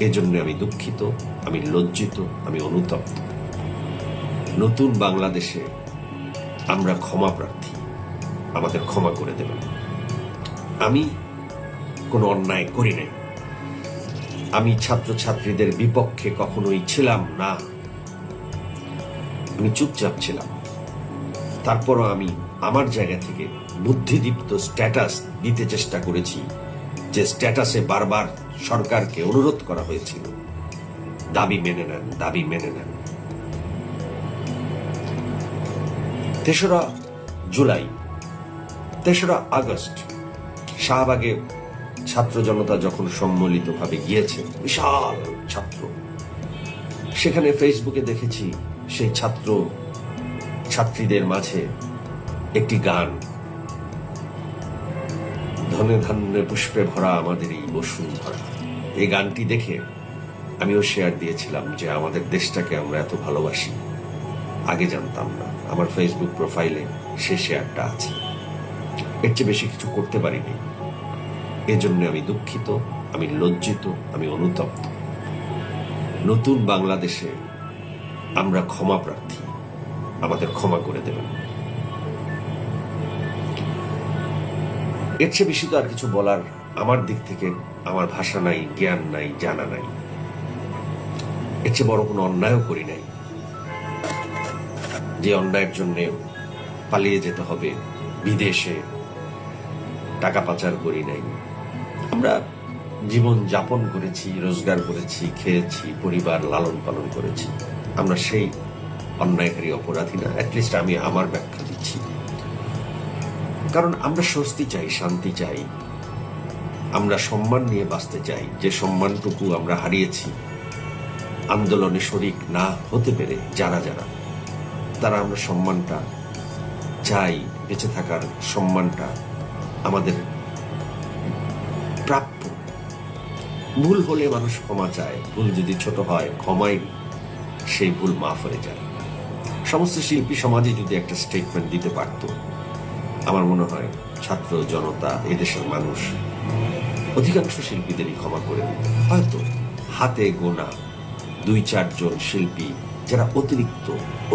এজন্য আমি দুঃখিত, আমি লজ্জিত, আমি অনুতপ্ত। নতুন বাংলাদেশে আমরা ক্ষমা প্রার্থী, আমাদের ক্ষমা করে দেবেন। আমি কোনো অন্যায় করি নাই, আমি ছাত্রছাত্রীদের বিপক্ষে কখনোই ছিলাম না, আমি চুপচাপ ছিলাম। তারপরও আমি আমার জায়গা থেকে বুদ্ধিদীপ্ত স্ট্যাটাস দিতে চেষ্টা করেছি, যে স্ট্যাটাসে বারবার সরকারকে অনুরোধ করা হয়েছিল দাবি মেনে নেন, দাবি মেনে নেন। ৩রা জুলাই, ৩রা আগস্ট শাহবাগে ছাত্র জনতা যখন সম্মিলিতভাবে গিয়েছে, বিশাল ছাত্র, সেখানে ফেসবুকে দেখেছি সেই ছাত্রীদের মাঝে একটি গান, ধনে ধান্যে পুষ্পে ভরা আমাদের এই বসুন্ধরা। এই গানটি দেখে আমিও শেয়ার দিয়েছিলাম যে আমাদের দেশটাকে আমরা এত ভালোবাসি, আগে জানতাম না। আমার ফেসবুক প্রোফাইলে সে শেয়ারটা আছে। এর চেয়ে বেশি কিছু করতে পারিনি, এজন্য আমি দুঃখিত, আমি লজ্জিত, আমি অনুতপ্ত। নতুন বাংলাদেশে আমরা ক্ষমা প্রার্থী, আমাদের ক্ষমা করে দেবেন। এর চেয়ে বেশি তো আর কিছু বলার আমার দিক থেকে আমার ভাষা নাই, জ্ঞান নাই, জানা নাই। এর চেয়ে বড় কোনো অন্যায়ও করি নাই যে অন্যায়ের জন্য পালিয়ে যেতে হবে বিদেশে, টাকা পাচার করি নাই। আমরা জীবন যাপন করেছি, রোজগার করেছি, খেয়েছি, পরিবার লালন পালন করেছি। আমরা সেই অন্যায়কারী অপরাধী না, অ্যাটলিস্ট আমি আমার ব্যাখ্যা দিচ্ছি। কারণ আমরা স্বস্তি চাই, শান্তি চাই, আমরা সম্মান নিয়ে বাঁচতে চাই। যে সম্মানটুকু আমরা হারিয়েছি আন্দোলনে শরিক না হতে পেরে, যারা তারা আমরা সম্মানটা চাই, বেঁচে থাকার সম্মানটা আমাদের প্রাপ্য। ভুল হলে মানুষ ক্ষমা চায়, ভুল যদি ছোট হয় ক্ষমাই সেই ভুল মাফ হয়ে যায়। সমস্ত শিল্পী সমাজে যদি একটা স্টেটমেন্ট দিতে পারত, আমার মনে হয় ছাত্র জনতা, এদেশের মানুষ অধিকাংশ শিল্পীদেরই ক্ষমা করে দিত। হয়তো হাতে গোনা 2-4 জন শিল্পী যারা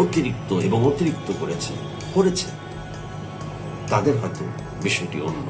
অতিরিক্ত এবং অতিরিক্ত করেছে, তাদের হয়তো বিষয়টি অন্য।